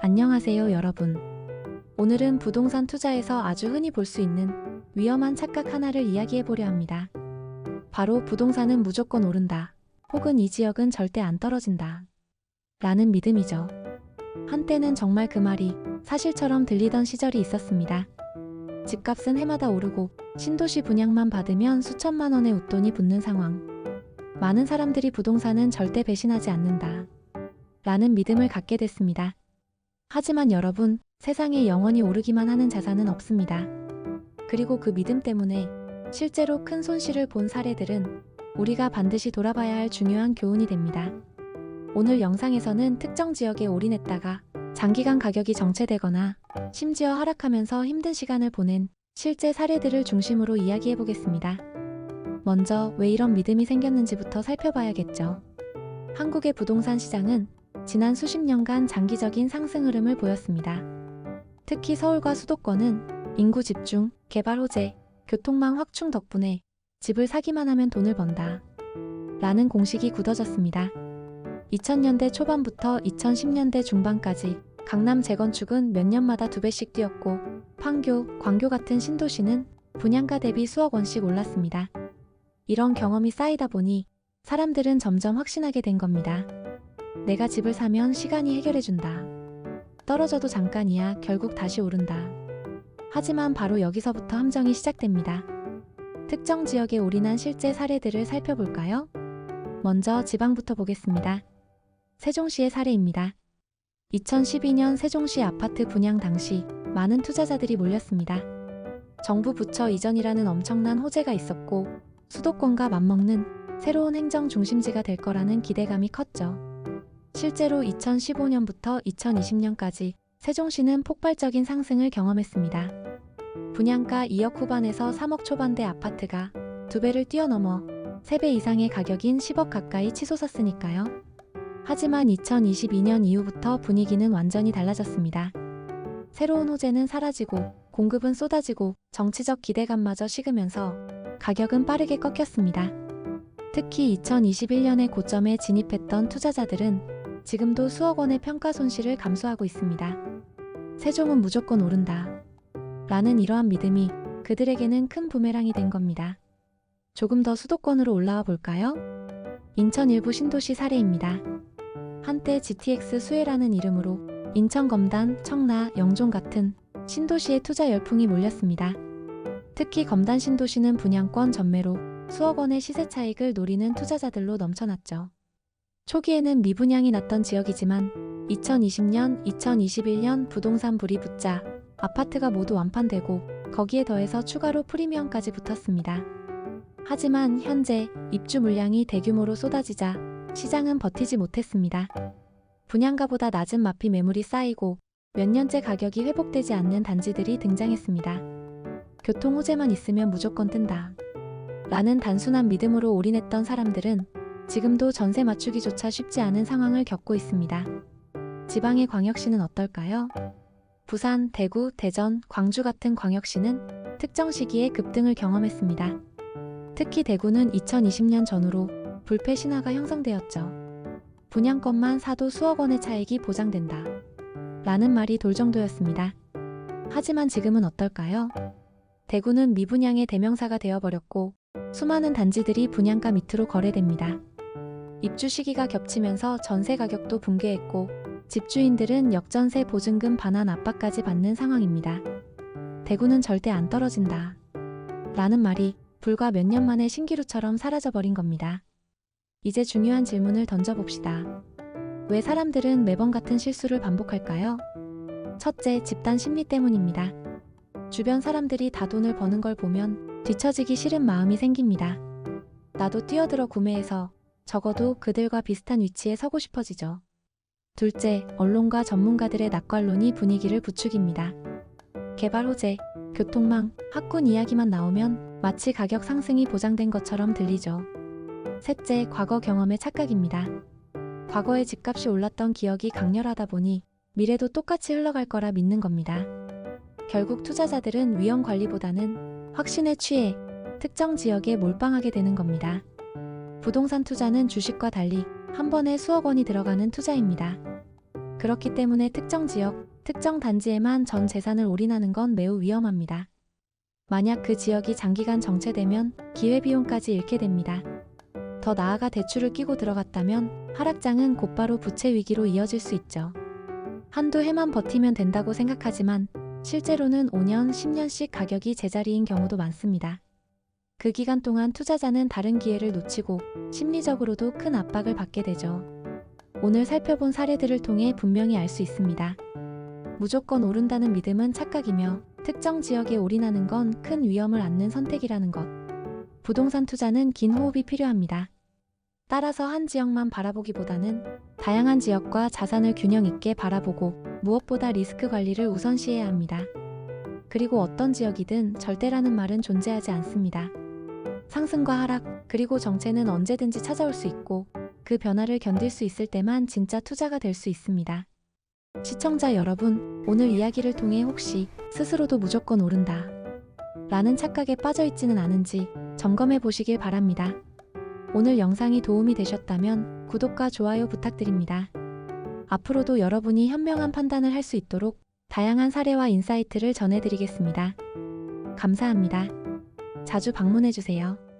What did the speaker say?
안녕하세요, 여러분. 오늘은 부동산 투자에서 아주 흔히 볼 수 있는 위험한 착각 하나를 이야기해 보려 합니다. 바로 부동산은 무조건 오른다. 혹은 이 지역은 절대 안 떨어진다. 라는 믿음이죠. 한때는 정말 그 말이 사실처럼 들리던 시절이 있었습니다. 집값은 해마다 오르고 신도시 분양만 받으면 수천만 원의 웃돈이 붙는 상황. 많은 사람들이 부동산은 절대 배신하지 않는다. 라는 믿음을 갖게 됐습니다. 하지만 여러분, 세상에 영원히 오르기만 하는 자산은 없습니다. 그리고 그 믿음 때문에 실제로 큰 손실을 본 사례들은 우리가 반드시 돌아봐야 할 중요한 교훈이 됩니다. 오늘 영상에서는 특정 지역에 올인했다가 장기간 가격이 정체되거나 심지어 하락하면서 힘든 시간을 보낸 실제 사례들을 중심으로 이야기해 보겠습니다. 먼저 왜 이런 믿음이 생겼는지부터 살펴봐야겠죠. 한국의 부동산 시장은 지난 수십 년간 장기적인 상승 흐름을 보였습니다. 특히 서울과 수도권은 인구 집중, 개발 호재, 교통망 확충 덕분에 집을 사기만 하면 돈을 번다. 라는 공식이 굳어졌습니다. 2000년대 초반부터 2010년대 중반까지 강남 재건축은 몇 년마다 2배씩 뛰었고 판교, 광교 같은 신도시는 분양가 대비 수억 원씩 올랐습니다. 이런 경험이 쌓이다 보니 사람들은 점점 확신하게 된 겁니다. 내가 집을 사면 시간이 해결해준다. 떨어져도 잠깐이야 결국 다시 오른다. 하지만 바로 여기서부터 함정이 시작됩니다. 특정 지역에 올인한 실제 사례들을 살펴볼까요? 먼저 지방부터 보겠습니다. 세종시의 사례입니다. 2012년 세종시 아파트 분양 당시 많은 투자자들이 몰렸습니다. 정부 부처 이전이라는 엄청난 호재가 있었고 수도권과 맞먹는 새로운 행정 중심지가 될 거라는 기대감이 컸죠. 실제로 2015년부터 2020년까지 세종시는 폭발적인 상승을 경험했습니다. 분양가 2억 후반에서 3억 초반대 아파트가 2배를 뛰어넘어 3배 이상의 가격인 10억 가까이 치솟았으니까요. 하지만 2022년 이후부터 분위기는 완전히 달라졌습니다. 새로운 호재는 사라지고 공급은 쏟아지고 정치적 기대감마저 식으면서 가격은 빠르게 꺾였습니다. 특히 2021년에 고점에 진입했던 투자자들은 지금도 수억 원의 평가 손실을 감수하고 있습니다. 세종은 무조건 오른다. 라는 이러한 믿음이 그들에게는 큰 부메랑이 된 겁니다. 조금 더 수도권으로 올라와 볼까요? 인천 일부 신도시 사례입니다. 한때 GTX 수혜라는 이름으로 인천 검단, 청라, 영종 같은 신도시에 투자 열풍이 몰렸습니다. 특히 검단 신도시는 분양권 전매로 수억 원의 시세 차익을 노리는 투자자들로 넘쳐났죠. 초기에는 미분양이 났던 지역이지만 2020년, 2021년 부동산 불이 붙자 아파트가 모두 완판되고 거기에 더해서 추가로 프리미엄까지 붙었습니다. 하지만 현재 입주 물량이 대규모로 쏟아지자 시장은 버티지 못했습니다. 분양가보다 낮은 마피 매물이 쌓이고 몇 년째 가격이 회복되지 않는 단지들이 등장했습니다. 교통 호재만 있으면 무조건 뜬다. 라는 단순한 믿음으로 올인했던 사람들은 지금도 전세 맞추기조차 쉽지 않은 상황을 겪고 있습니다. 지방의 광역시는 어떨까요? 부산, 대구, 대전, 광주 같은 광역시는 특정 시기에 급등을 경험했습니다. 특히 대구는 2020년 전후로 불패 신화가 형성되었죠. 분양권만 사도 수억 원의 차익이 보장된다. 라는 말이 돌 정도였습니다. 하지만 지금은 어떨까요? 대구는 미분양의 대명사가 되어버렸고 수많은 단지들이 분양가 밑으로 거래됩니다. 입주 시기가 겹치면서 전세 가격도 붕괴했고 집주인들은 역전세 보증금 반환 압박까지 받는 상황입니다. 대구는 절대 안 떨어진다. 라는 말이 불과 몇 년 만에 신기루처럼 사라져버린 겁니다. 이제 중요한 질문을 던져봅시다. 왜 사람들은 매번 같은 실수를 반복할까요? 첫째, 집단 심리 때문입니다. 주변 사람들이 다 돈을 버는 걸 보면 뒤처지기 싫은 마음이 생깁니다. 나도 뛰어들어 구매해서 적어도 그들과 비슷한 위치에 서고 싶어지죠. 둘째, 언론과 전문가들의 낙관론이 분위기를 부추깁니다. 개발 호재, 교통망, 학군 이야기만 나오면 마치 가격 상승이 보장된 것처럼 들리죠. 셋째, 과거 경험의 착각입니다. 과거에 집값이 올랐던 기억이 강렬하다 보니 미래도 똑같이 흘러갈 거라 믿는 겁니다. 결국 투자자들은 위험 관리보다는 확신에 취해 특정 지역에 몰빵하게 되는 겁니다. 부동산 투자는 주식과 달리 한 번에 수억 원이 들어가는 투자입니다. 그렇기 때문에 특정 지역, 특정 단지에만 전 재산을 올인하는 건 매우 위험합니다. 만약 그 지역이 장기간 정체되면 기회비용까지 잃게 됩니다. 더 나아가 대출을 끼고 들어갔다면 하락장은 곧바로 부채 위기로 이어질 수 있죠. 한두 해만 버티면 된다고 생각하지만 실제로는 5년, 10년씩 가격이 제자리인 경우도 많습니다. 그 기간 동안 투자자는 다른 기회를 놓치고 심리적으로도 큰 압박을 받게 되죠. 오늘 살펴본 사례들을 통해 분명히 알 수 있습니다. 무조건 오른다는 믿음은 착각이며 특정 지역에 올인하는 건 큰 위험을 안는 선택이라는 것. 부동산 투자는 긴 호흡이 필요합니다. 따라서 한 지역만 바라보기보다는 다양한 지역과 자산을 균형 있게 바라보고 무엇보다 리스크 관리를 우선시해야 합니다. 그리고 어떤 지역이든 절대라는 말은 존재하지 않습니다. 상승과 하락, 그리고 정체는 언제든지 찾아올 수 있고 그 변화를 견딜 수 있을 때만 진짜 투자가 될 수 있습니다. 시청자 여러분, 오늘 이야기를 통해 혹시 스스로도 무조건 오른다 라는 착각에 빠져 있지는 않은지 점검해 보시길 바랍니다. 오늘 영상이 도움이 되셨다면 구독과 좋아요 부탁드립니다. 앞으로도 여러분이 현명한 판단을 할 수 있도록 다양한 사례와 인사이트를 전해드리겠습니다. 감사합니다. 자주 방문해주세요.